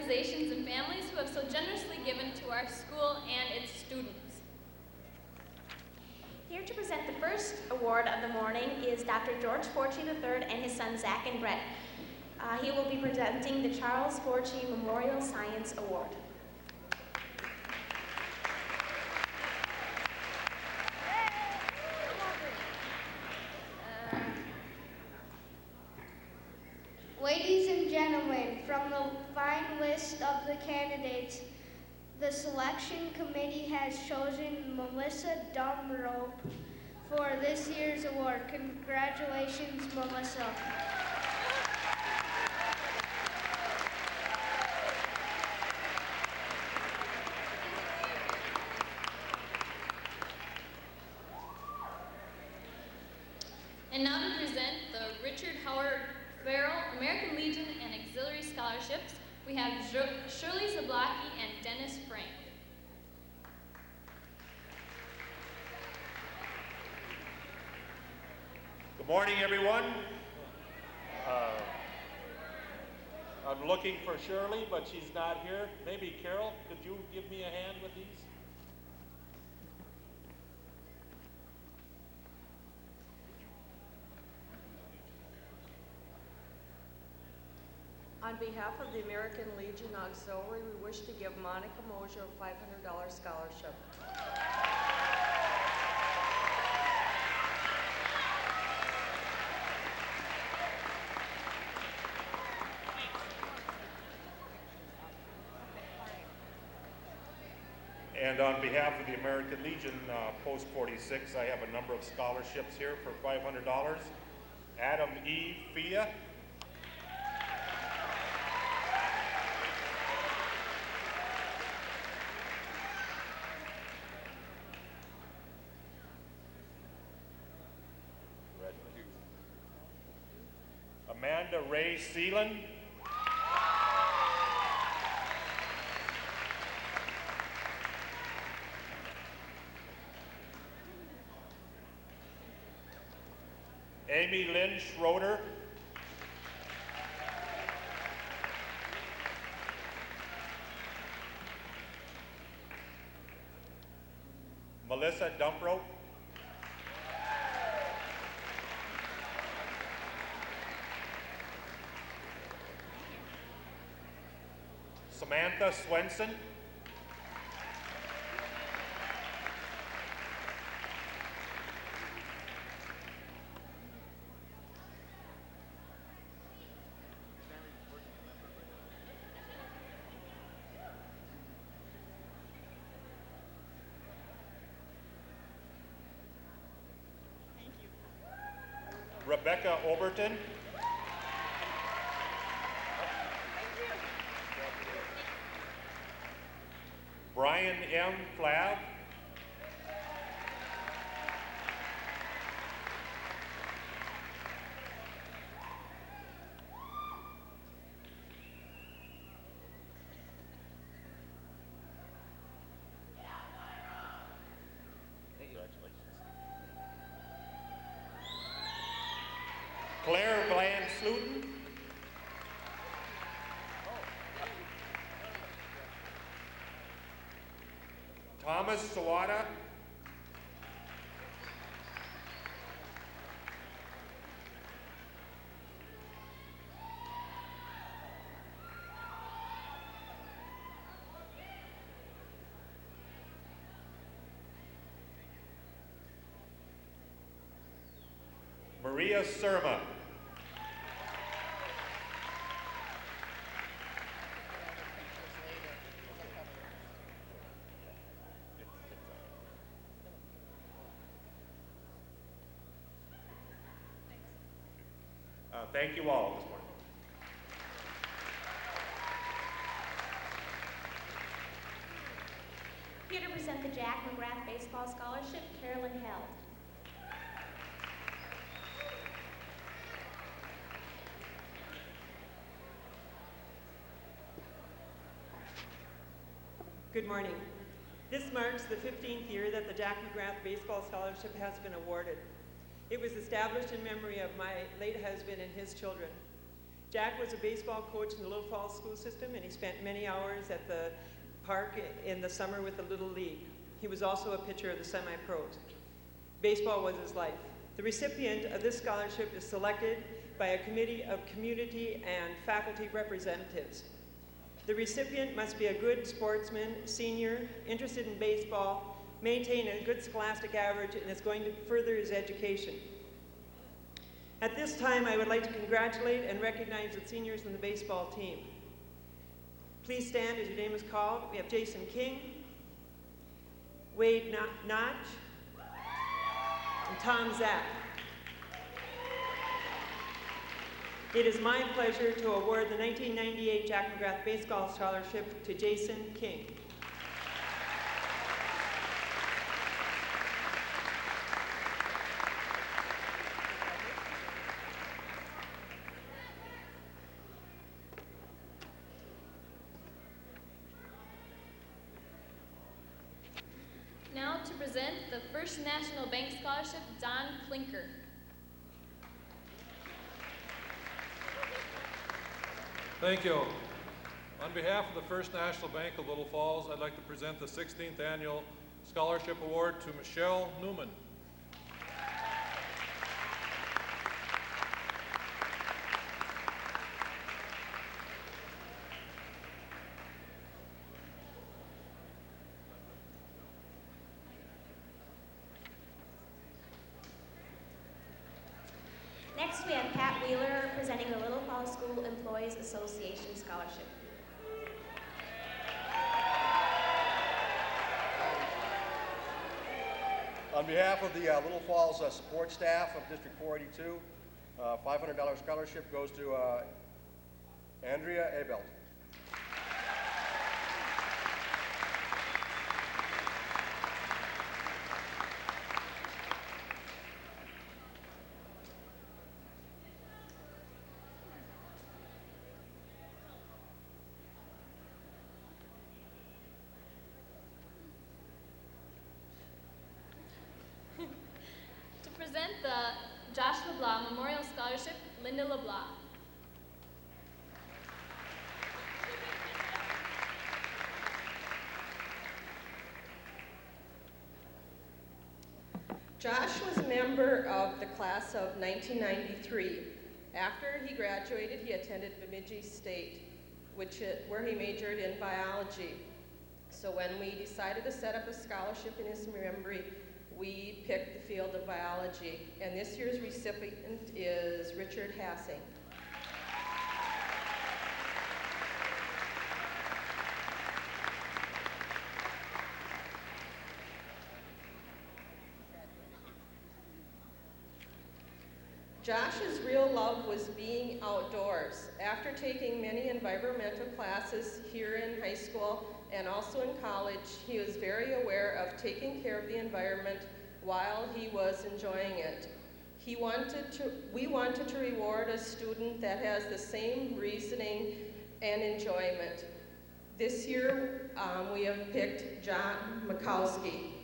organizations and families who have so generously given to our school and its students. Here to present the first award of the morning is Dr. George Forchie III and his son Zach and Brett. He will be presenting the Charles Forchie Memorial Science Award. Ladies and gentlemen, from the fine list of the candidates, the selection committee has chosen Melissa Dumrope for this year's award. Congratulations, Melissa. And now to present the Richard Howard Farrell American Legion and Auxiliary Scholarships, we have Shirley Zablocki and Dennis Frank. Good morning, everyone. I'm looking for Shirley, but she's not here. Maybe Carol, could you give me a hand with these? On behalf of the American Legion Auxiliary, we wish to give Monica Mosier a $500 scholarship. And on behalf of the American Legion Post 46, I have a number of scholarships here for $500. Adam E. Fia. Amanda Ray Seelan. Amy Lynn Schroeder. Melissa Dumprope. Samantha Swenson. Rebecca Oberton. Brian M. Flav. Claire Bland Sluton. Thomas Sawada. Maria Surma. Thank you all this morning. Here to present the Jack McGrath Baseball Scholarship, Carolyn Held. Good morning. This marks the 15th year that the Jack McGrath Baseball Scholarship has been awarded. It was established in memory of my late husband and his children. Jack was a baseball coach in the Little Falls school system, and he spent many hours at the park in the summer with the Little League. He was also a pitcher of the semi-pros. Baseball was his life. The recipient of this scholarship is selected by a committee of community and faculty representatives. The recipient must be a good sportsman, senior, interested in baseball, maintain a good scholastic average, and is going to further his education. At this time, I would like to congratulate and recognize the seniors in the baseball team. Please stand as your name is called. We have Jason King, Wade Notch, and Tom Zack. It is my pleasure to award the 1998 Jack McGrath Baseball Scholarship to Jason King. Now to present the First National Bank Scholarship, Don Klinker. Thank you. On behalf of the First National Bank of Little Falls, I'd like to present the 16th Annual Scholarship Award to Michelle Newman. Next, we have Pat Wheeler presenting the Little Falls School Employees Association Scholarship. On behalf of the Little Falls support staff of District 482, $500 scholarship goes to Andrea Abelt. To present the Josh LeBlanc Memorial Scholarship, Linda LeBlanc. Josh was a member of the class of 1993. After he graduated, he attended Bemidji State, where he majored in biology. So when we decided to set up a scholarship in his memory, we picked the field of biology. And this year's recipient is Richard Hassing. Josh's real love was being outdoors. After taking many environmental classes here in high school and also in college, he was very aware of taking care of the environment while he was enjoying it. We wanted to reward a student that has the same reasoning and enjoyment. This year, we have picked John Mikowski.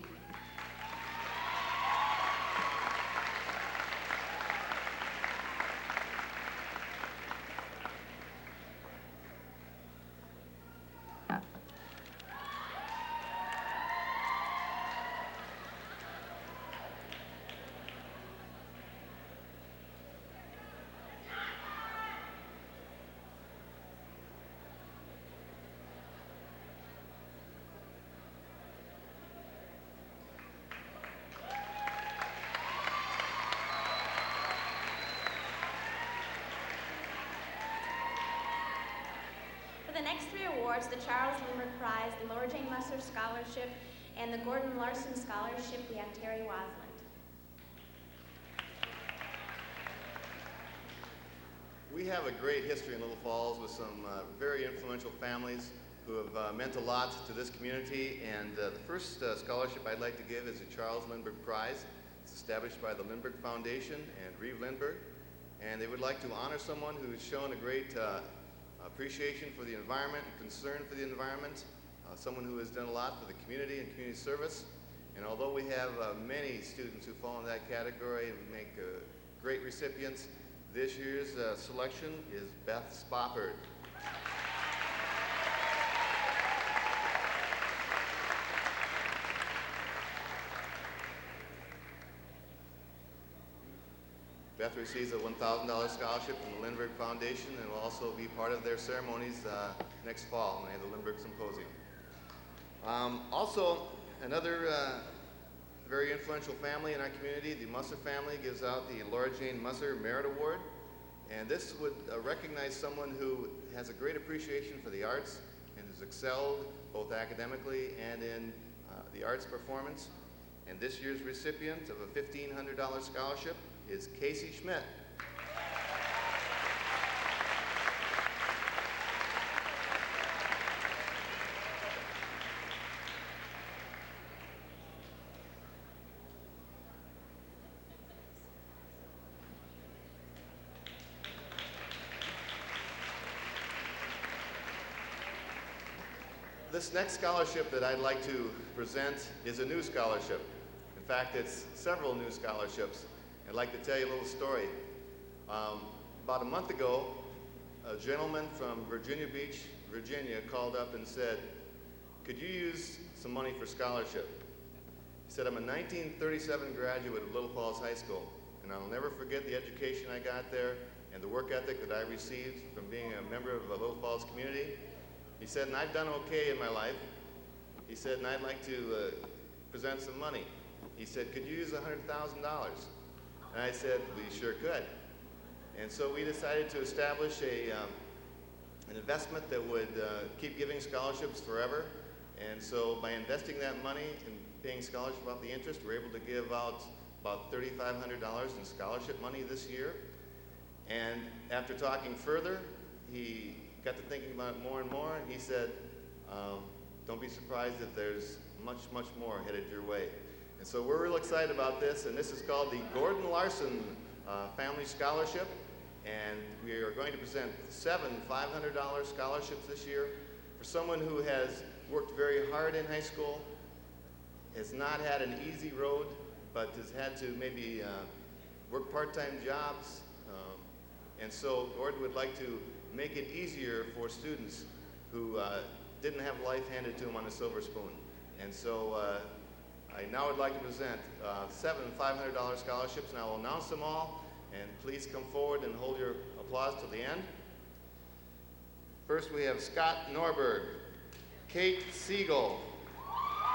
For the next three awards, the Charles Lindbergh Prize, the Laura Jane Musser Scholarship, and the Gordon Larson Scholarship, we have Terry Wasland. We have a great history in Little Falls with some very influential families who have meant a lot to this community. And the first scholarship I'd like to give is the Charles Lindbergh Prize. It's established by the Lindbergh Foundation and Reeve Lindbergh. And they would like to honor someone who's shown a great appreciation for the environment and concern for the environment, someone who has done a lot for the community and community service. And although we have many students who fall in that category and make great recipients, This year's selection is Beth Spofford. Beth receives a $1,000 scholarship from the Lindbergh Foundation and will also be part of their ceremonies next fall when they have the Lindbergh Symposium. Also, another very influential family in our community, the Musser family, gives out the Laura Jane Musser Merit Award. And this would recognize someone who has a great appreciation for the arts and has excelled both academically and in the arts performance. And this year's recipient of a $1,500 scholarship is Casey Schmidt. This next scholarship that I'd like to present is a new scholarship. In fact, it's several new scholarships. I'd like to tell you a little story. About a month ago, a gentleman from Virginia Beach, Virginia, called up and said, "Could you use some money for scholarship?" He said, "I'm a 1937 graduate of Little Falls High School, and I'll never forget the education I got there and the work ethic that I received from being a member of the Little Falls community." He said, "And I've done okay in my life." He said, "And I'd like to present some money." He said, "Could you use $100,000? And I said, "We sure could." And so we decided to establish an investment that would keep giving scholarships forever. And so by investing that money and paying scholarships off the interest, we're able to give out about $3,500 in scholarship money this year. And after talking further, he got to thinking about it more and more, and he said, "Don't be surprised if there's much, much more headed your way." And so we're real excited about this, and this is called the Gordon Larson Family Scholarship, and we are going to present 7 $500 scholarships this year for someone who has worked very hard in high school, has not had an easy road, but has had to maybe work part-time jobs, and so Gordon would like to make it easier for students who didn't have life handed to them on a silver spoon. And so I now would like to present 7 $500 scholarships, and I will announce them all, and please come forward and hold your applause till the end. First we have Scott Norberg, Kate Siegel,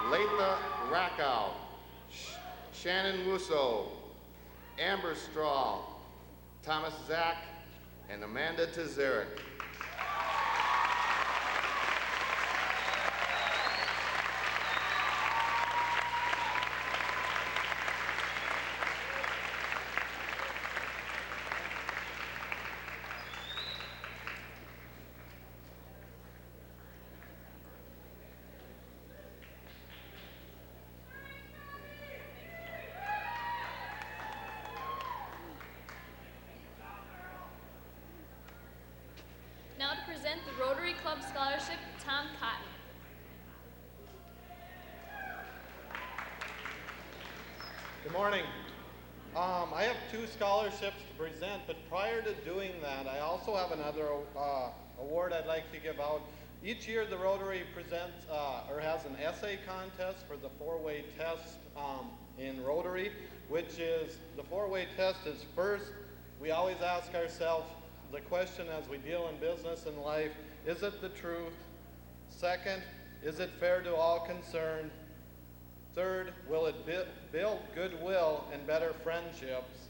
Latha Rackow, Shannon Wusso, Amber Straw, Thomas Zack, and Amanda Tazarek. Now to present the Rotary Club Scholarship, Tom Cotton. Good morning. I have 2 scholarships to present, but prior to doing that, I also have another award I'd like to give out. Each year the Rotary presents or has an essay contest for the 4-way test in Rotary, which is, the 4-way test is first, we always ask ourselves the question as we deal in business and life, is it the truth? Second, is it fair to all concerned? Third, will it build goodwill and better friendships?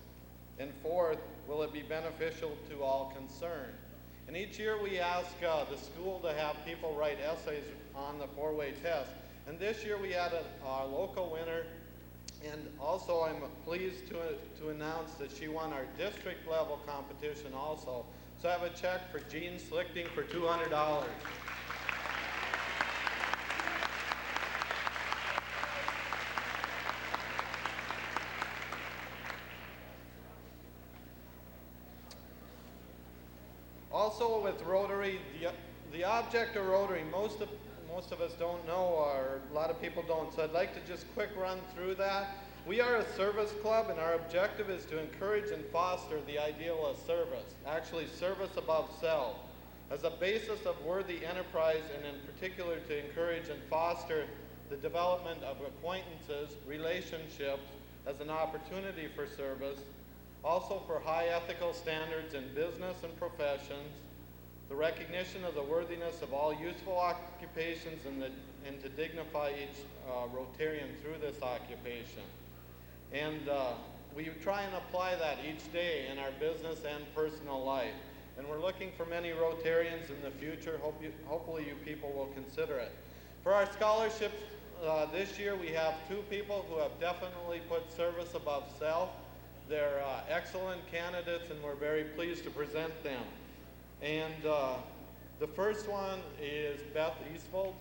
And fourth, will it be beneficial to all concerned? And each year we ask the school to have people write essays on the 4-way test. And this year we had a local winner, and also I'm pleased to announce that she won our district level competition also. So I have a check for Jean Slichting for $200. Also with Rotary, the object of Rotary, most of us don't know, or a lot of people don't, so I'd like to just quick run through that. We are a service club, and our objective is to encourage and foster the ideal of service, actually service above self, as a basis of worthy enterprise, and in particular to encourage and foster the development of acquaintances, relationships, as an opportunity for service, also for high ethical standards in business and professions, the recognition of the worthiness of all useful occupations, and to dignify each Rotarian through this occupation. And we try and apply that each day in our business and personal life. And we're looking for many Rotarians in the future. Hopefully you people will consider it. For our scholarships this year, we have 2 people who have definitely put service above self. They're excellent candidates, and we're very pleased to present them. And the first one is Beth Eastfold.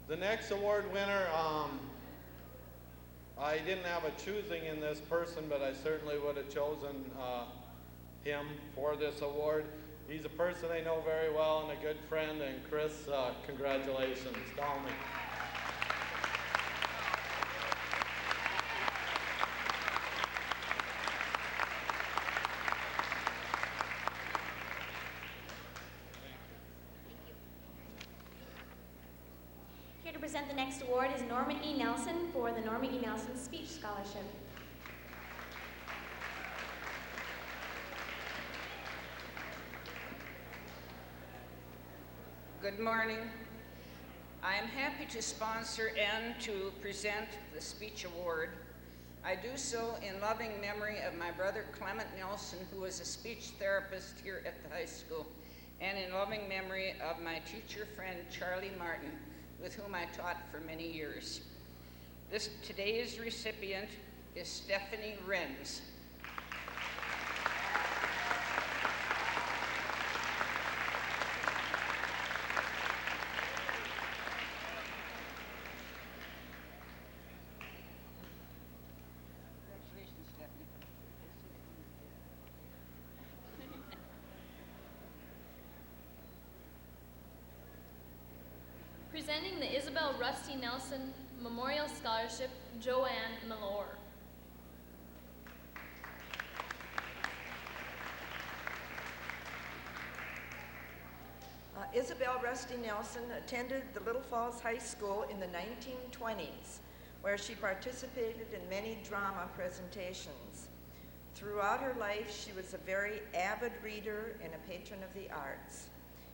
The next award winner, I didn't have a choosing in this person, but I certainly would have chosen him for this award. He's a person I know very well and a good friend, and Chris, congratulations. Dalmy. Here to present the next award is Norma E. Nelson for the Norma E. Nelson Speech Scholarship. Good morning. I am happy to sponsor and to present the Speech Award. I do so in loving memory of my brother Clement Nelson, who was a speech therapist here at the high school, and in loving memory of my teacher friend Charlie Martin, with whom I taught for many years. Today's recipient is Stephanie Renz. Congratulations, Stephanie. Presenting the Isabel Rusty Nelson Memorial Scholarship, Joanne Malore. Isabel Rusty Nelson attended the Little Falls High School in the 1920s, where she participated in many drama presentations. Throughout her life, she was a very avid reader and a patron of the arts.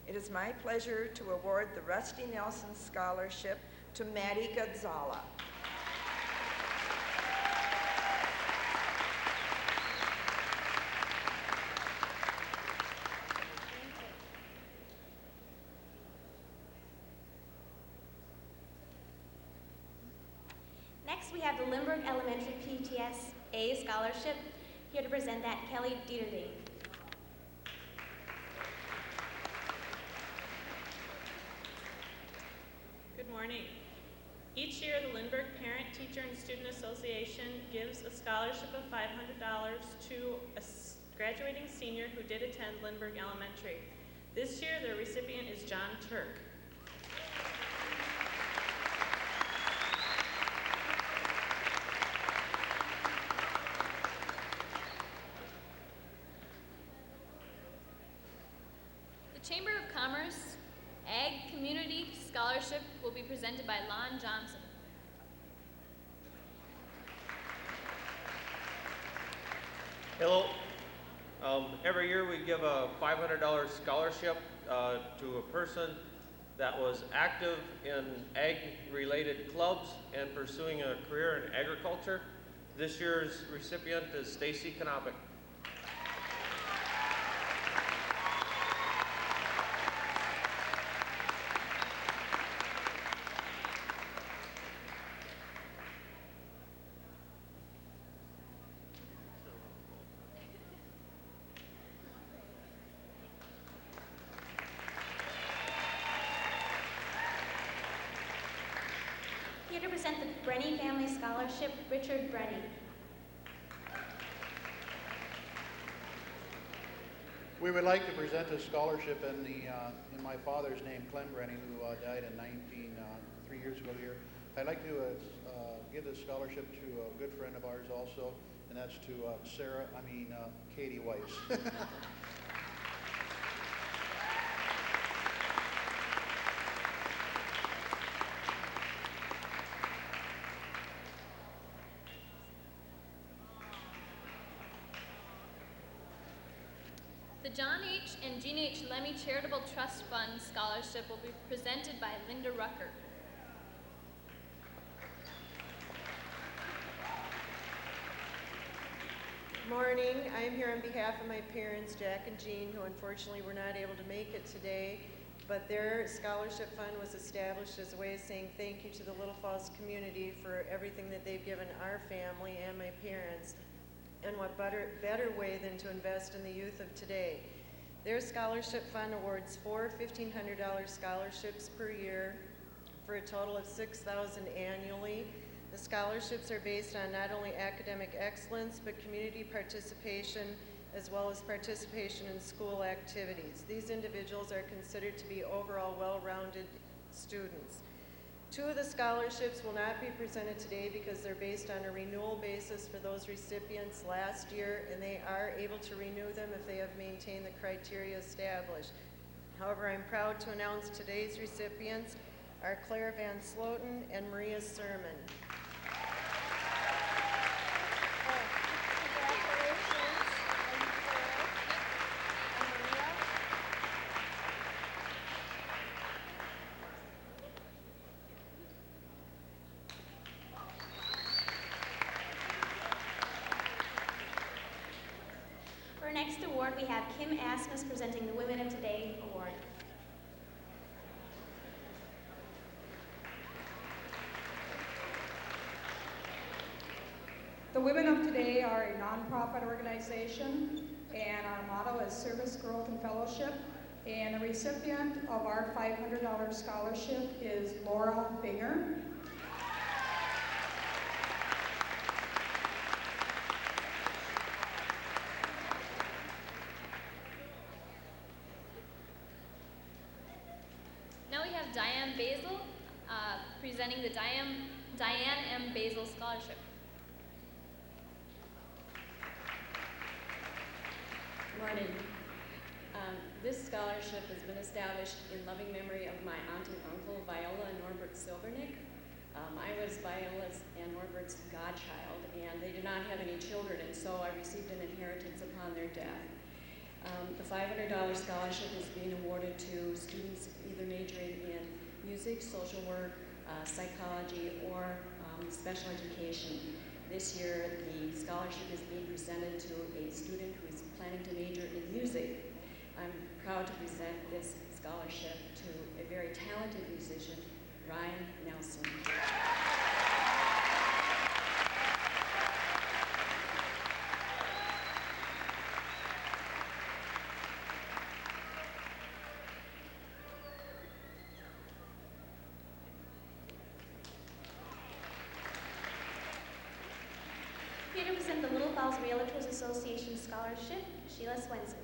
It is my pleasure to award the Rusty Nelson Scholarship to Maddie Godzala. Next, we have the Lindbergh Elementary PTSA Scholarship. Here to present that, Kelly Dieterding. Good morning. Each year, the Lindbergh Parent, Teacher, and Student Association gives a scholarship of $500 to a graduating senior who did attend Lindbergh Elementary. This year, the recipient is John Turk. The Chamber of Commerce Ag Community Scholarship will be presented by Lon Johnson. Hello. Every year we give a $500 scholarship to a person that was active in ag-related clubs and pursuing a career in agriculture. This year's recipient is Stacy Knopick. Here to present the Brenny Family Scholarship, Richard Brenny. We would like to present a scholarship in my father's name, Clem Brenny, who died in 3 years ago here. I'd like to give this scholarship to a good friend of ours also, and that's to Katie Weiss. The John H. and Jean H. Lemmy Charitable Trust Fund Scholarship will be presented by Linda Rucker. Morning. I am here on behalf of my parents, Jack and Jean, who unfortunately were not able to make it today, but their scholarship fund was established as a way of saying thank you to the Little Falls community for everything that they've given our family and my parents, and what better way than to invest in the youth of today. Their scholarship fund awards 4 $1,500 scholarships per year for a total of $6,000 annually. The scholarships are based on not only academic excellence, but community participation, as well as participation in school activities. These individuals are considered to be overall well-rounded students. 2 of the scholarships will not be presented today because they're based on a renewal basis for those recipients last year, and they are able to renew them if they have maintained the criteria established. However, I'm proud to announce today's recipients are Claire Van Sloten and Maria Sermon. For our next award, we have Kim Asmus presenting the Women of Today Award. The Women of Today are a nonprofit organization, and our motto is Service, Growth, and Fellowship. And the recipient of our $500 scholarship is Laura Binger. Now we have Diane Basil presenting the Diane M. Basil Scholarship. Morning. This scholarship has been established in loving memory of my aunt and uncle, Viola and Norbert Silvernick. I was Viola's and Norbert's godchild, and they did not have any children, and so I received an inheritance upon their death. The $500 scholarship is being awarded to students either majoring in music, social work, psychology, or special education. This year, the scholarship is being presented to a student who is planning to major in music. I'm proud to present this scholarship to a very talented musician, Ryan Nelson. Here to present the Little Falls Realtors Association Scholarship, Sheila Swenson.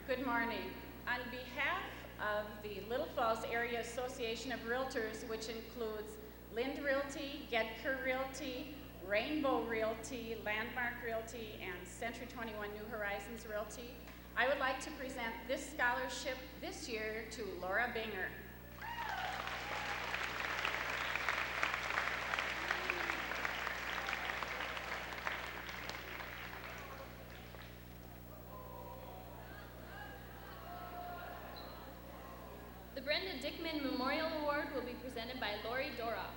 Good morning. On behalf of the Little Falls Area Association of Realtors, which includes Lind Realty, Gedker Realty, Rainbow Realty, Landmark Realty, and Century 21 New Horizons Realty, I would like to present this scholarship this year to Laura Binger. The Brenda Dickman Memorial Award will be presented by Lori Doroff.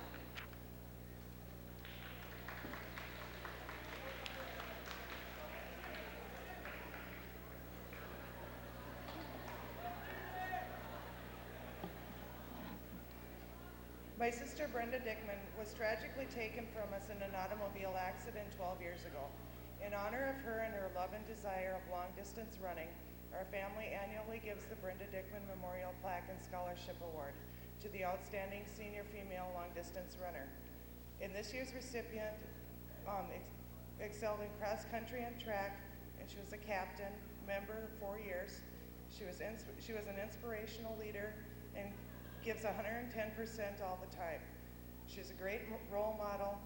My sister Brenda Dickman was tragically taken from us in an automobile accident 12 years ago. In honor of her and her love and desire of long-distance running, our family annually gives the Brenda Dickman Memorial Plaque and Scholarship Award to the outstanding senior female long-distance runner. In this year's recipient, excelled in cross country and track, and she was a captain member 4 years. She was an inspirational leader and gives 110% all the time. She's a great role model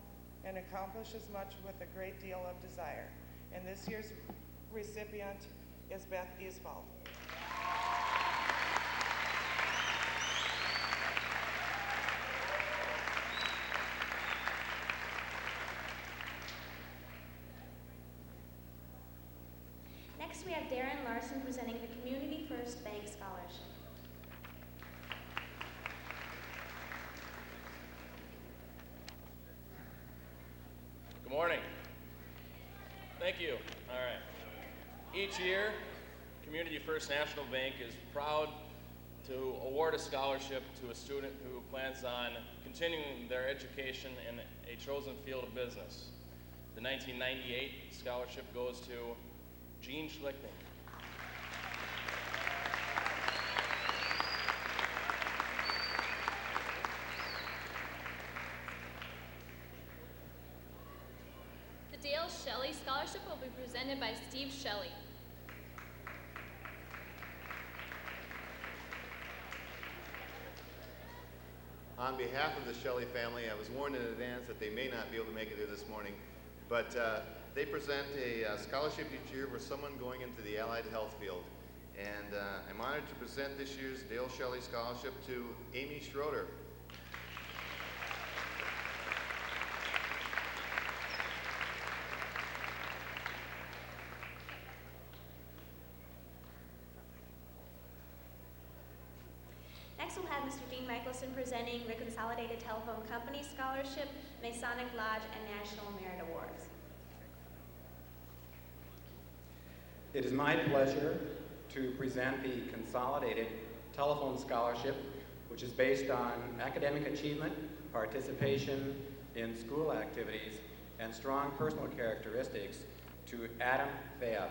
and accomplishes much with a great deal of desire. And this year's recipient is Beth Gieswald. Next, we have Darren Larson presenting the Community First Bank Scholarship. Good morning. Thank you. All right. Each year, Community First National Bank is proud to award a scholarship to a student who plans on continuing their education in a chosen field of business. The 1998 scholarship goes to Gene Schlichting. The Dale Shelley Scholarship will be presented by Steve Shelley. On behalf of the Shelley family, I was warned in advance that they may not be able to make it here this morning, but they present a scholarship each year for someone going into the allied health field. And I'm honored to present this year's Dale Shelley Scholarship to Amy Schroeder. Next, we'll have Mr. Dean Michelson presenting the Consolidated Telephone Company Scholarship, Masonic Lodge, and National Merit Awards. It is my pleasure to present the Consolidated Telephone Scholarship, which is based on academic achievement, participation in school activities, and strong personal characteristics to Adam Fayab.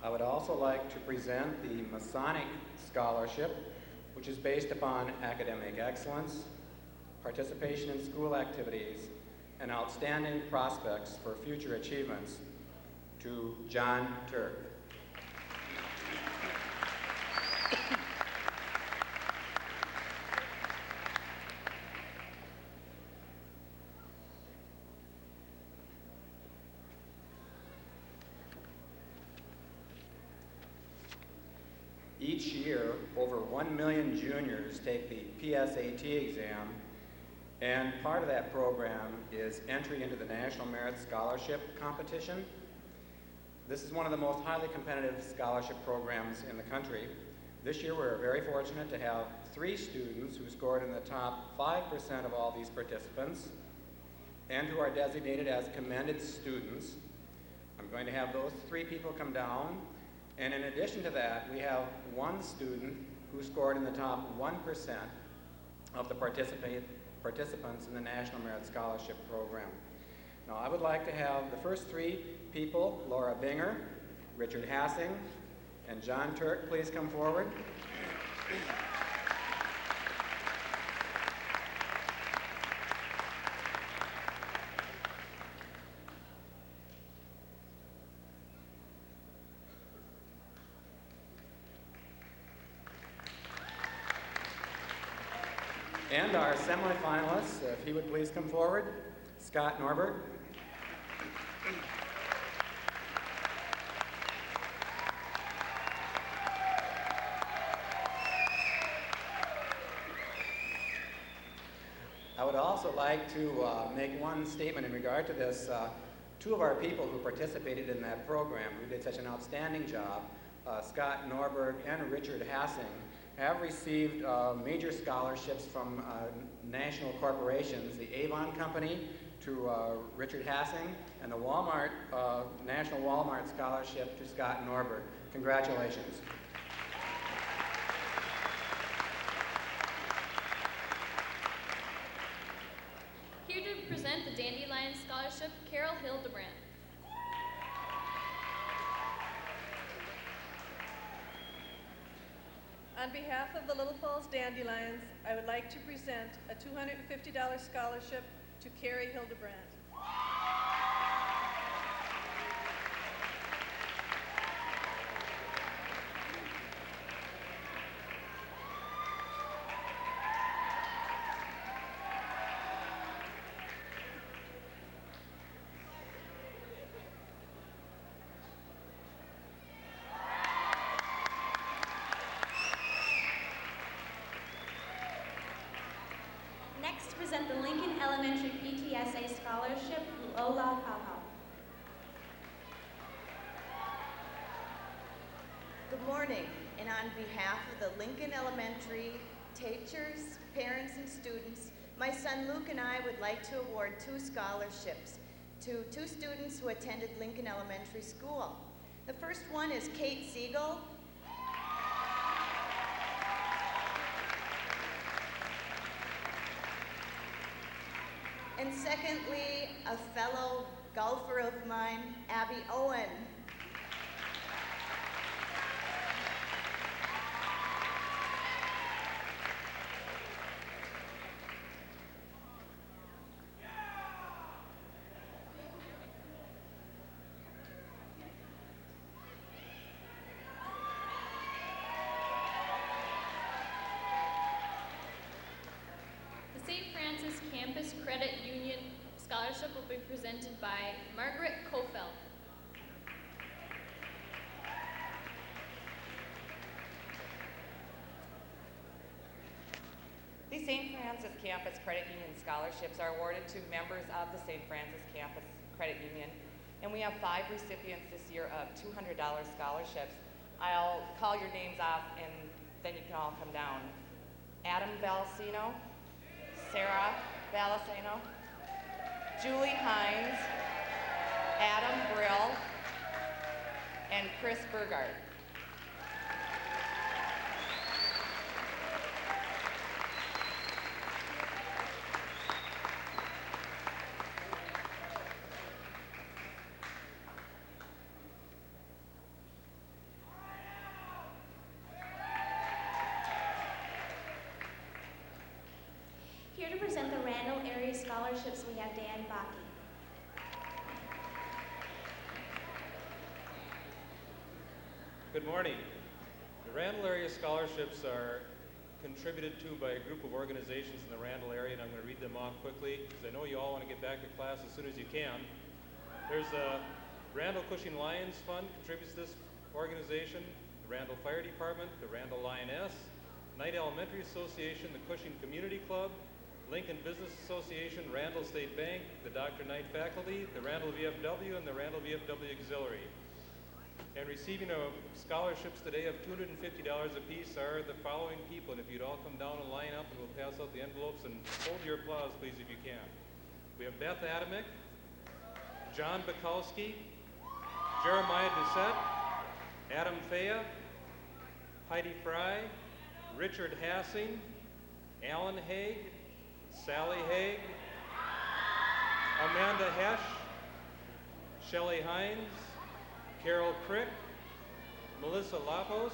I would also like to present the Masonic Scholarship, which is based upon academic excellence, participation in school activities, and outstanding prospects for future achievements, to John Turk. Each year, over 1 million juniors take the PSAT exam, and part of that program is entry into the National Merit Scholarship Competition. This is one of the most highly competitive scholarship programs in the country. This year, we're very fortunate to have 3 students who scored in the top 5% of all these participants and who are designated as commended students. I'm going to have those 3 people come down. And in addition to that, we have 1 student who scored in the top 1% of the participants in the National Merit Scholarship Program. Now, I would like to have the first 3 people, Laura Binger, Richard Hassing, and John Turk, please come forward. And our semifinalists, if he would please come forward, Scott Norbert. I would also like to make one statement in regard to this. 2 of our people who participated in that program, who did such an outstanding job, Scott Norbert and Richard Hassing, have received major scholarships from national corporations, the Avon Company to Richard Hassing, and the Walmart, National Walmart Scholarship to Scott Norbert. Congratulations. Here to present the Dandelion Scholarship, Carol Hildebrand. On behalf of the Little Falls Dandelions, I would like to present a $250 scholarship to Carrie Hildebrandt. Next, to present the Lincoln Elementary PTSA Scholarship, Lola Pauhau. Good morning, and on behalf of the Lincoln Elementary teachers, parents, and students, my son Luke and I would like to award 2 scholarships to 2 students who attended Lincoln Elementary School. The first one is Kate Siegel. And secondly, a fellow golfer of mine, Abby Owen. The St. Francis Campus Credit Union Scholarship will be presented by Margaret Kofeld. The St. Francis Campus Credit Union Scholarships are awarded to members of the St. Francis Campus Credit Union, and we have 5 recipients this year of $200 scholarships. I'll call your names off and then you can all come down. Adam Valsino, Sarah Valsino, Julie Hines, Adam Brill, and Chris Burgard. Here to present the Randall Area Scholarships, we have Dan Bakke. Good morning. The Randall Area Scholarships are contributed to by a group of organizations in the Randall area, and I'm going to read them off quickly because I know you all want to get back to class as soon as you can. There's the Randall Cushing Lions Fund contributes to this organization, the Randall Fire Department, the Randall Lioness, Knight Elementary Association, the Cushing Community Club, Lincoln Business Association, Randall State Bank, the Dr. Knight Faculty, the Randall VFW, and the Randall VFW Auxiliary. And receiving scholarships today of $250 apiece are the following people. And if you'd all come down and line up, and we'll pass out the envelopes, and hold your applause, please, if you can. We have Beth Adamick, John Bukowski, Jeremiah Doucette, Adam Faya, Heidi Fry, Richard Hassing, Alan Haig, Sally Haig, Amanda Hesch, Shelley Hines, Carol Crick, Melissa Lapos,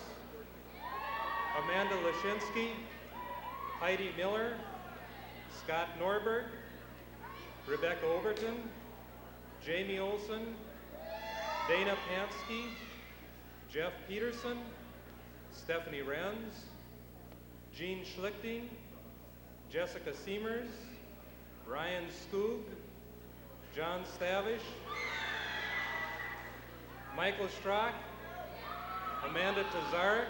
Amanda Lashinsky, Heidi Miller, Scott Norberg, Rebecca Overton, Jamie Olson, Dana Pansky, Jeff Peterson, Stephanie Renz, Jean Schlichting, Jessica Seamers, Ryan Skoog, John Stavish, Michael Strock, Amanda Tazarek,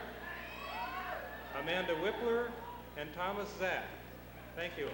Amanda Whippler, and Thomas Zack. Thank you.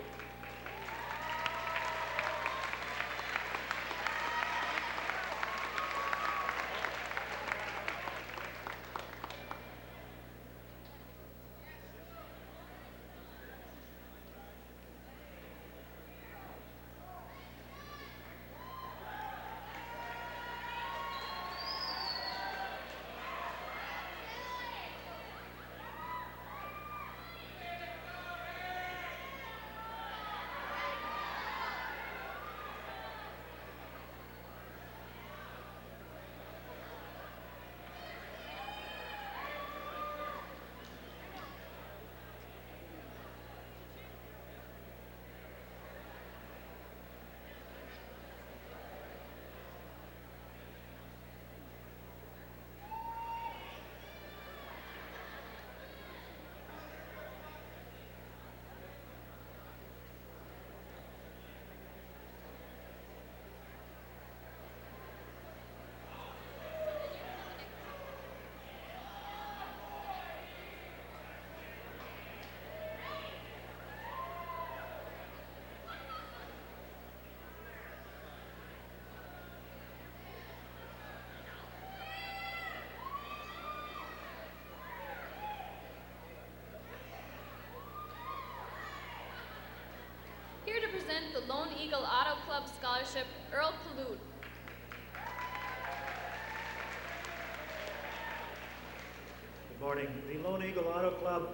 present the Lone Eagle Auto Club Scholarship, Earl Palute. Good morning. The Lone Eagle Auto Club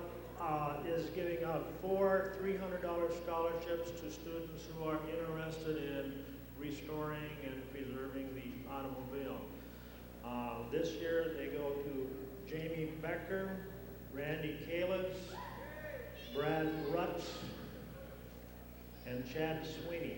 is giving out 4 $300 scholarships to students who are interested in restoring and preserving the automobile. This year they go to Jamie Becker, Randy Kalis, Brad Rutz, and Chad Sweeney.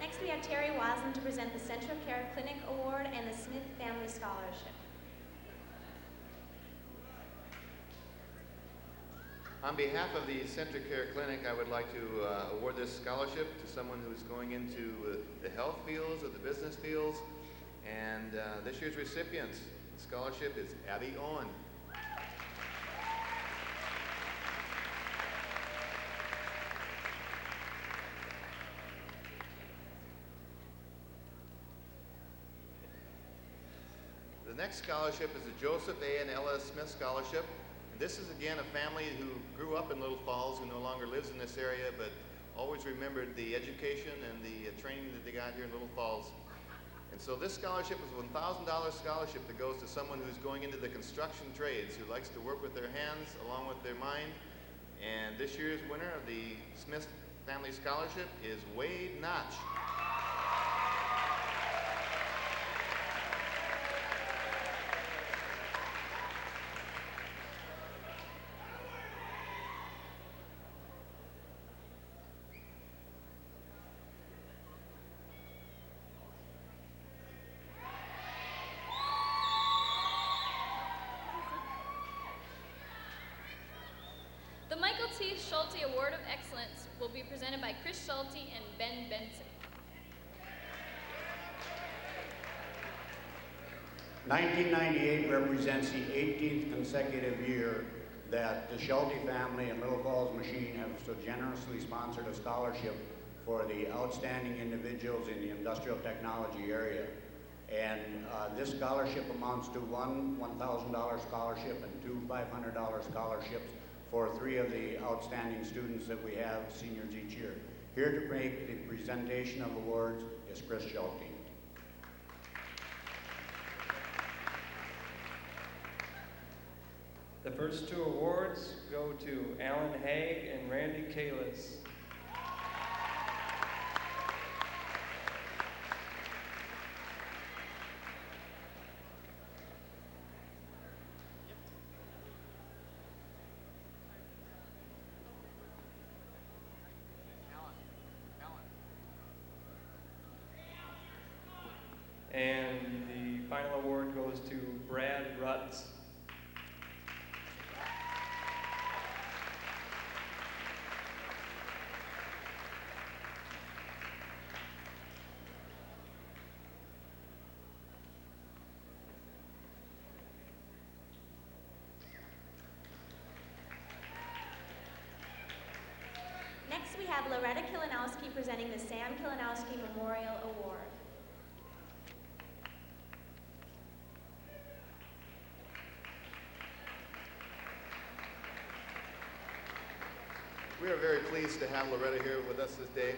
Next, we have Terry Waslin to present the Central Care Clinic Award and the Smith Family Scholarship. On behalf of the Central Care Clinic, I would like to award this scholarship to someone who's going into the health fields or the business fields. And this year's recipient scholarship is Abby Owen. The next scholarship is the Joseph A. and Ella Smith Scholarship. And this is again a family who grew up in Little Falls, who no longer lives in this area, but always remembered the education and the training that they got here in Little Falls. And so this scholarship is a $1,000 scholarship that goes to someone who's going into the construction trades, who likes to work with their hands along with their mind. And this year's winner of the Smith Family Scholarship is Wade Notch. The Michael T. Schulte Award of Excellence will be presented by Chris Schulte and Ben Benson. 1998 represents the 18th consecutive year that the Schulte family and Little Falls Machine have so generously sponsored a scholarship for the outstanding individuals in the industrial technology area. And this scholarship amounts to one $1,000 scholarship and 2 $500 scholarships for 3 of the outstanding students that we have, seniors each year. Here to make the presentation of awards is Chris Schulte. The first 2 awards go to Alan Haig and Randy Kalis. And the final award goes to Brad Rutz. Next, we have Loretta Kilanowski presenting the Sam Kilanowski Memorial Award. We are very pleased to have Loretta here with us this day.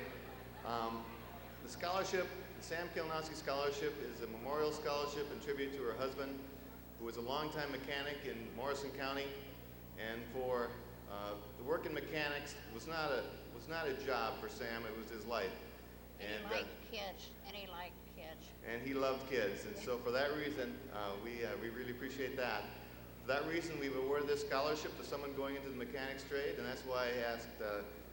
The scholarship, the Sam Kilanowski Scholarship, is a memorial scholarship in tribute to her husband, who was a longtime mechanic in Morrison County. And for the work in mechanics was not a job for Sam, it was his life. And he liked kids, and he liked kids. And he loved kids, and so for that reason, we really appreciate that. For that reason, we've awarded this scholarship to someone going into the mechanics trade, and that's why I asked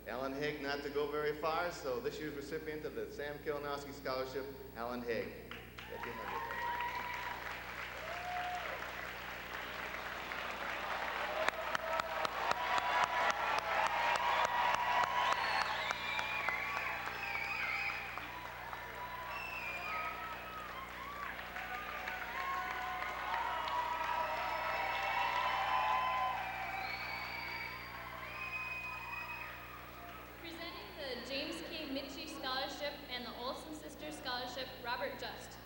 Alan Haig not to go very far. So this year's recipient of the Sam Kilanowski Scholarship, Alan Haig. and the Olsen Sisters Scholarship, Robert Just.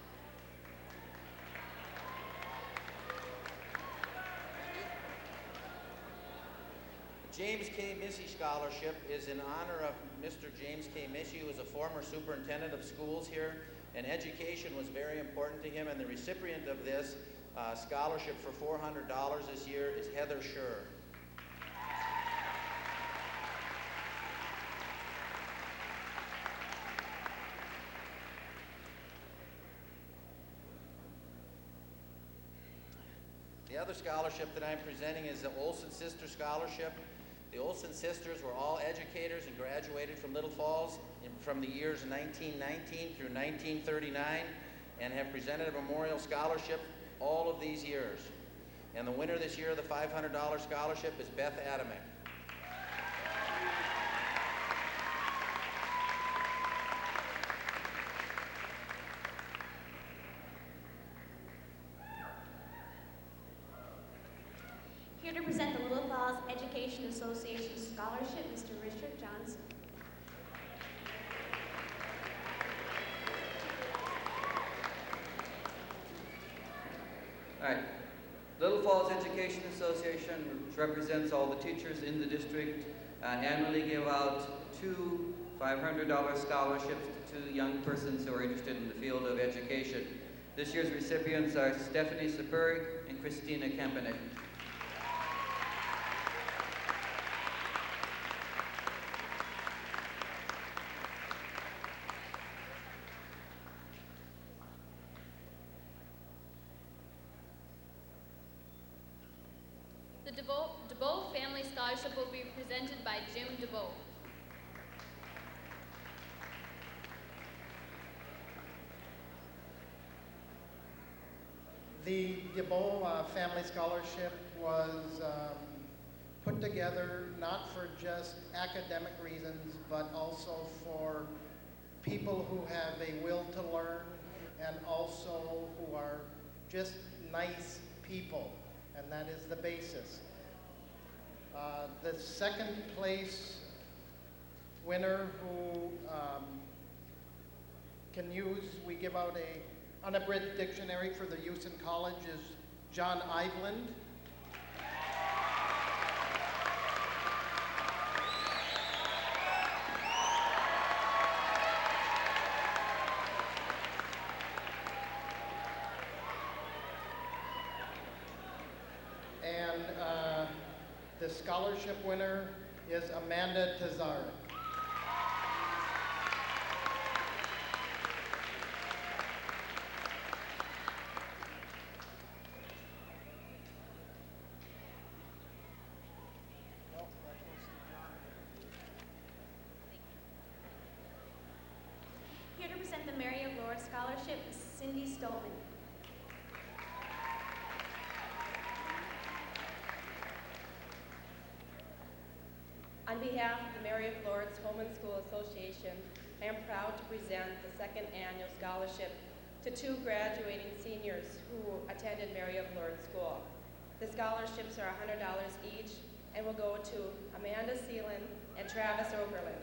James K. Missy Scholarship is in honor of Mr. James K. Missy, who was a former superintendent of schools here, and education was very important to him, and the recipient of this scholarship for $400 this year is Heather Schur. The other scholarship that I'm presenting is the Olsen Sisters Scholarship. The Olsen sisters were all educators and graduated from Little Falls from the years 1919 through 1939 and have presented a memorial scholarship all of these years. And the winner this year of the $500 scholarship is Beth Adamick. Here to present the Little Falls Education Association Scholarship, Mr. Richard Johnson. All right. Little Falls Education Association, which represents all the teachers in the district, annually give out 2 $500 scholarships to 2 young persons who are interested in the field of education. This year's recipients are Stephanie Sapuri and Christina Kempenek. The DeBow Family Scholarship will be presented by Jim DeBow. The DeBow Family Scholarship was put together not for just academic reasons, but also for people who have a will to learn and also who are just nice people, and that is the basis. The second place winner who can use, we give out a unabridged dictionary for the use in college, is John Iveland. And the scholarship winner is Amanda Tazarek. Here to present the Mary of Lourdes Scholarship is Cindy Stolman. On behalf of the Mary of Lourdes Home and School Association, I am proud to present the second annual scholarship to 2 graduating seniors who attended Mary of Lourdes School. The scholarships are $100 each and will go to Amanda Seelan and Travis Oberlin.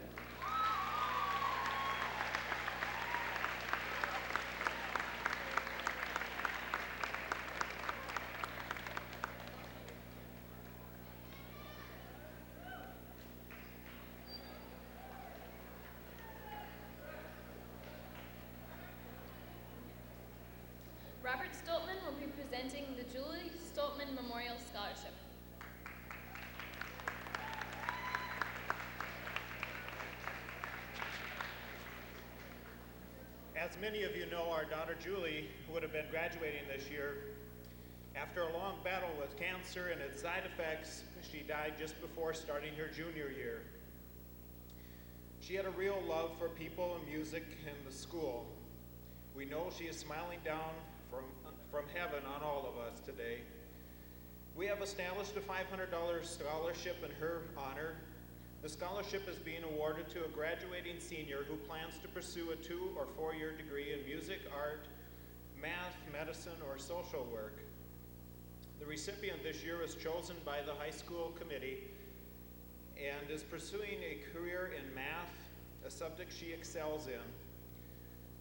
Robert Stoltman will be presenting the Julie Stoltman Memorial Scholarship. As many of you know, our daughter Julie would have been graduating this year. After a long battle with cancer and its side effects, she died just before starting her junior year. She had a real love for people and music and the school. We know she is smiling down from heaven on all of us today. We have established a $500 scholarship in her honor. The scholarship is being awarded to a graduating senior who plans to pursue a 2- or 4-year degree in music, art, math, medicine, or social work. The recipient this year was chosen by the high school committee and is pursuing a career in math, a subject she excels in.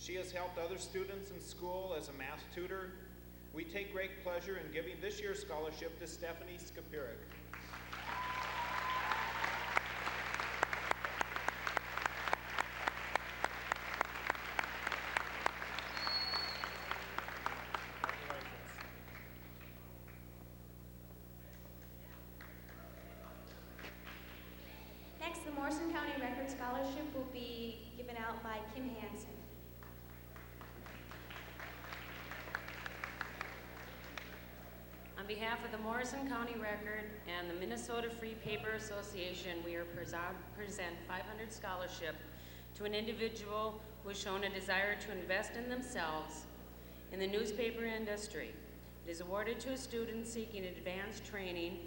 She has helped other students in school as a math tutor. We take great pleasure in giving this year's scholarship to Stephanie Skapirik. Next, the Morrison County Record Scholarship will be given out by Kim Hansen. On behalf of the Morrison County Record and the Minnesota Free Paper Association, we are present 500 scholarship to an individual who has shown a desire to invest in themselves in the newspaper industry. It is awarded to a student seeking advanced training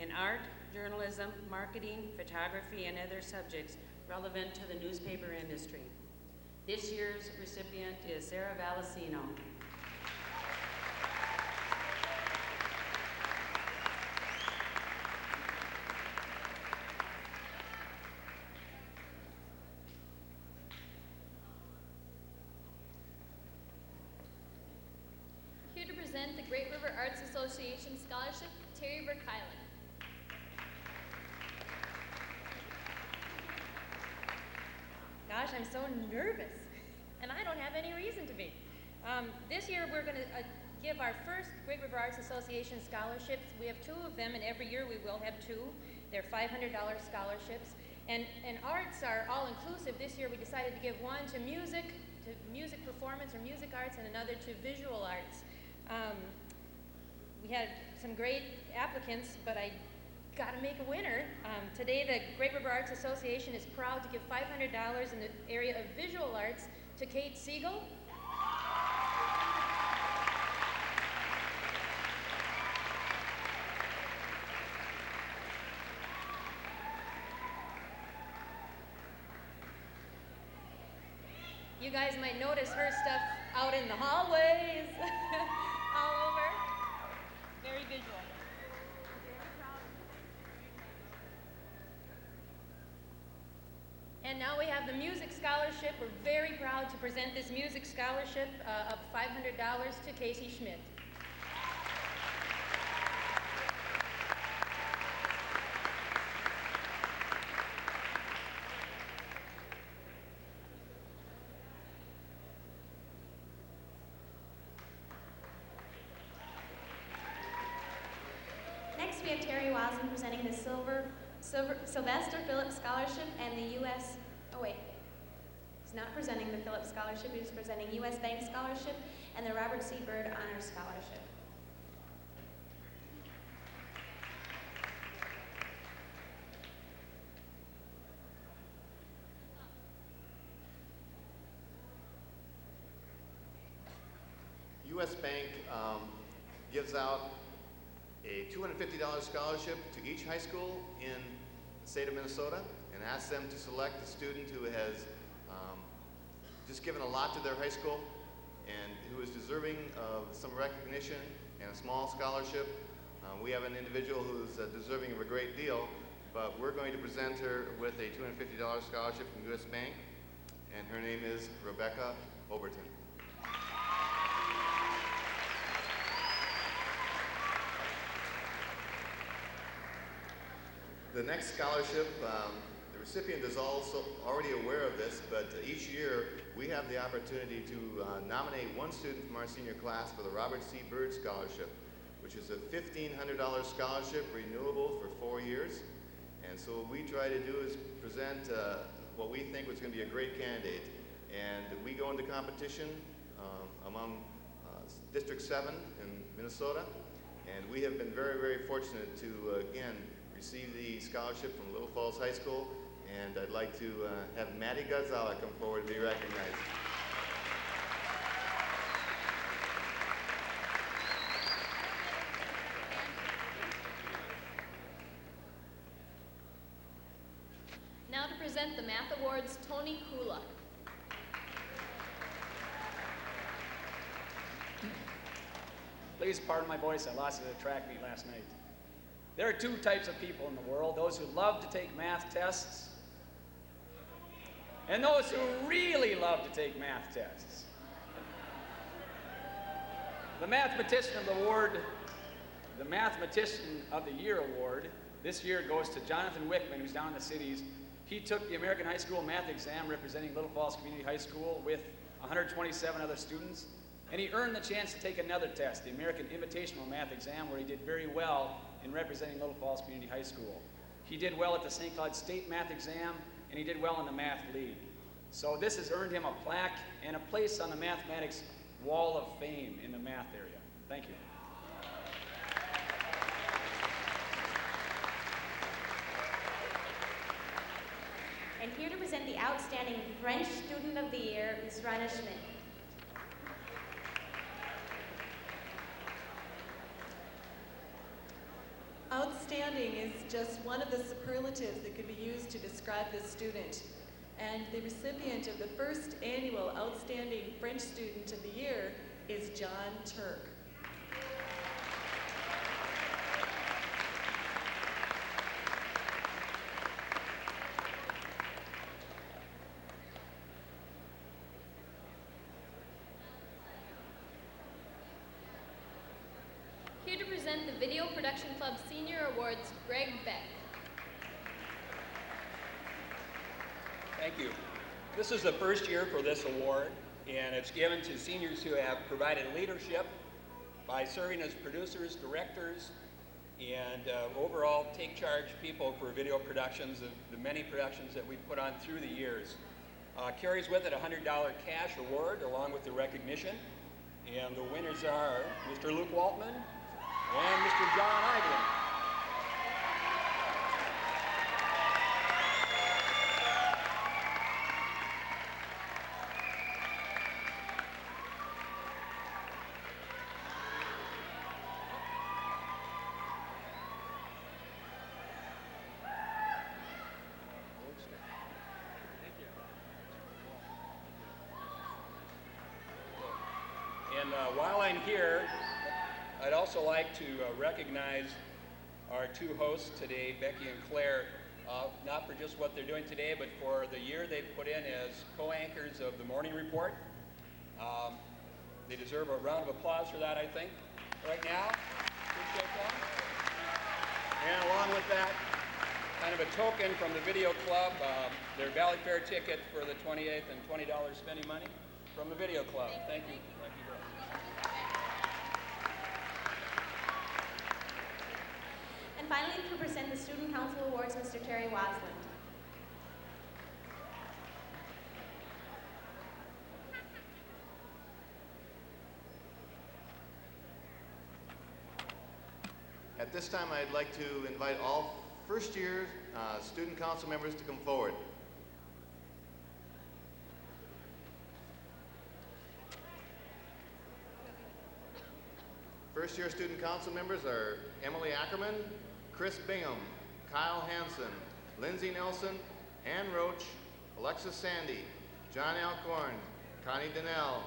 in art, journalism, marketing, photography, and other subjects relevant to the newspaper industry. This year's recipient is Sarah Valesino. Here to present the Great River Arts Association Scholarship, Terry Verkylen. Gosh, I'm so nervous, and I don't have any reason to be. This year we're going to give our first Great River Arts Association scholarships. We have 2 of them, and every year we will have 2. They're $500 scholarships, and arts are all-inclusive. This year we decided to give one to music performance or music arts, and another to visual arts. We had some great applicants, but I got to make a winner. Today, the Great River Arts Association is proud to give $500 in the area of visual arts to Kate Siegel. You guys might notice her stuff out in the hallways, all over. Very visual. And now we have the music scholarship. We're very proud to present this music scholarship of $500 to Casey Schmidt. Next, we have Terry Wasden presenting the Sylvester Phillips Scholarship and the he's not presenting the Phillips Scholarship, he's presenting U.S. Bank Scholarship and the Robert C. Byrd Honors Scholarship. U.S. Bank gives out a $250 scholarship to each high school in the state of Minnesota and asks them to select a student who has just given a lot to their high school and who is deserving of some recognition and a small scholarship. We have an individual who's deserving of a great deal, but we're going to present her with a $250 scholarship from U.S. Bank, and her name is Rebecca Overton. The next scholarship, the recipient is also already aware of this, but each year we have the opportunity to nominate one student from our senior class for the Robert C. Byrd Scholarship, which is a $1,500 scholarship renewable for 4 years. And so what we try to do is present what we think was going to be a great candidate. And we go into competition among District 7 in Minnesota, and we have been very, very fortunate to, again, receive the scholarship from Little Falls High School, and I'd like to have Maddie Gonzalez come forward to be recognized. Now to present the Math Awards, Tony Kula. Please pardon my voice, I lost it at a track meet last night. There are 2 types of people in the world, those who love to take math tests and those who really love to take math tests. The Mathematician of the Year award this year goes to Jonathan Wickman, who's down in the cities. He took the American High School math exam representing Little Falls Community High School with 127 other students, and he earned the chance to take another test, the American Invitational Math Exam, where he did very well in representing Little Falls Community High School. He did well at the St. Cloud State Math Exam, and he did well in the Math League. So this has earned him a plaque and a place on the Mathematics Wall of Fame in the math area. Thank you. And here to present the Outstanding French Student of the Year, Ms. Rana Schmidt. Outstanding is just one of the superlatives that could be used to describe this student. And the recipient of the first annual Outstanding French Student of the Year is John Turk. Here to present the Video Production Club Senior Awards, Greg Beck. Thank you. This is the first year for this award, and it's given to seniors who have provided leadership by serving as producers, directors, and overall take charge people for video productions, the many productions that we've put on through the years. Carries with it a $100 cash award along with the recognition, and the winners are Mr. Luke Waltman and Mr. John Iveland. And while I'm here, I'd also like to recognize our two hosts today, Becky and Claire, not for just what they're doing today, but for the year they've put in as co-anchors of the Morning Report. They deserve a round of applause for that, I think, right now. Appreciate that. And along with that, kind of a token from the Video Club, their Valley Fair ticket for the 28th and $20 spending money from the Video Club. Thank you. Thank you, girls. And finally, to present the Student Council Awards, Mr. Terry Wasland. At this time, I'd like to invite all first-year student council members to come forward. First-year student council members are Emily Ackerman, Chris Bingham, Kyle Hansen, Lindsay Nelson, Ann Roach, Alexis Sandy, John Alcorn, Connie Donnell,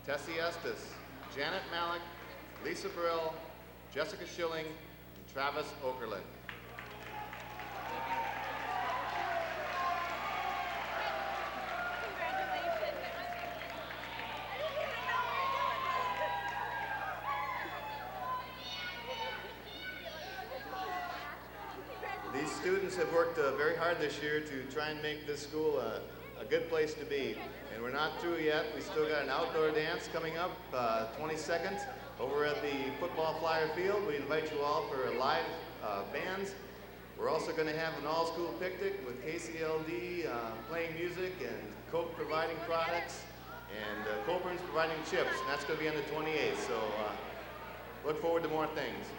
Tessie Estes, Janet Malik, Lisa Burrell, Jessica Schilling, and Travis Okerlund. These students have worked very hard this year to try and make this school a good place to be. And we're not through yet. We still got an outdoor dance coming up 22nd over at the football flyer field. We invite you all for live bands. We're also going to have an all-school picnic with KCLD playing music and Coke providing products and Coburn's providing chips. And that's going to be on the 28th. So look forward to more things.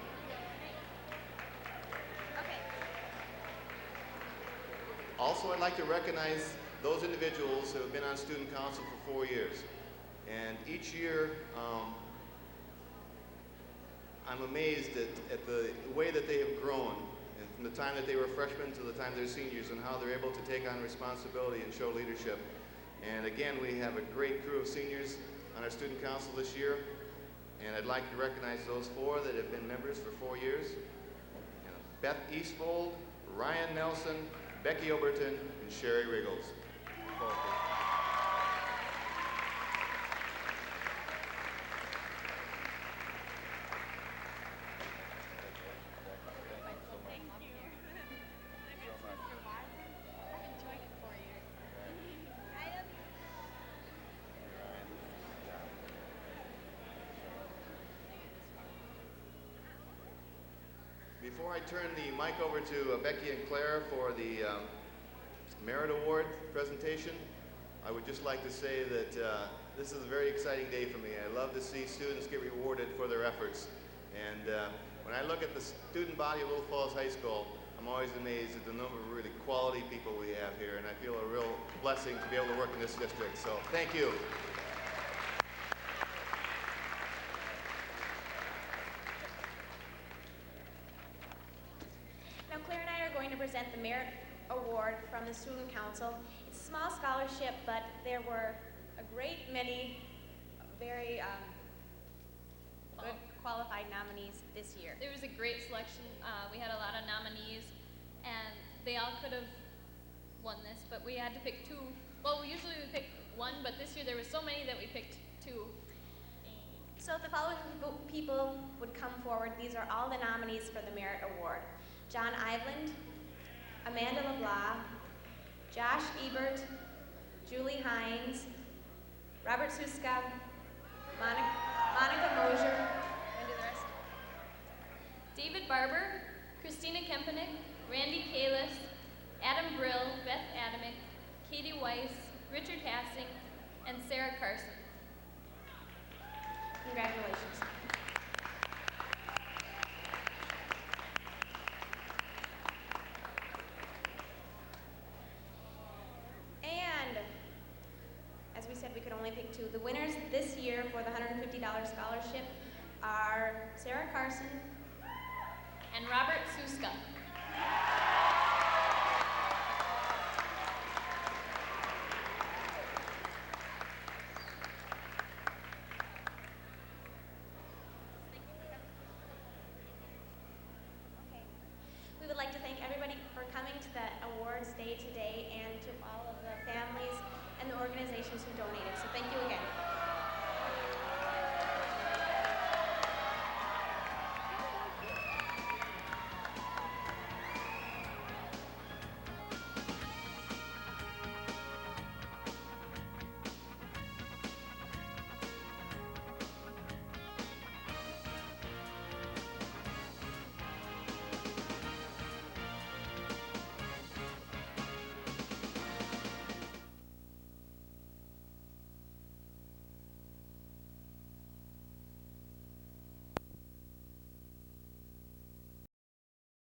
Also, I'd like to recognize those individuals who have been on student council for 4 years. And each year, I'm amazed at the way that they have grown, and from the time that they were freshmen to the time they're seniors, and how they're able to take on responsibility and show leadership. And again, we have a great crew of seniors on our student council this year, and I'd like to recognize those 4 that have been members for 4 years. Beth Eastfold, Ryan Nelson, Becky Oberton, and Sherry Riggles. forward, please. Before I turn the mic over to Becky and Claire for the Merit Award presentation, I would just like to say that this is a very exciting day for me. I love to see students get rewarded for their efforts. And when I look at the student body of Little Falls High School, I'm always amazed at the number of really quality people we have here, and I feel a real blessing to be able to work in this district. So thank you. Now Claire and I are going to present the Merit Award from the Student Council. It's a small scholarship, but there were a great many very good qualified nominees this year. There was a great selection. We had a lot of nominees, and they all could have won this, but we had to pick two. Well, usually we pick one, but this year there were so many that we picked two. So if the following people would come forward, these are all the nominees for the Merit Award. John Iveland, Amanda LeBlanc, Josh Ebert, Julie Hines, Robert Suska, Monica Mosier, And do the rest. David Barber, Christina Kempenick, Randy Kalis, Adam Brill, Beth Adamick, Katie Weiss, Richard Hassing, and Sarah Carson. Congratulations. And as we said, we could only pick two. The winners this year for the $150 scholarship are Sarah Carson and Robert Suska.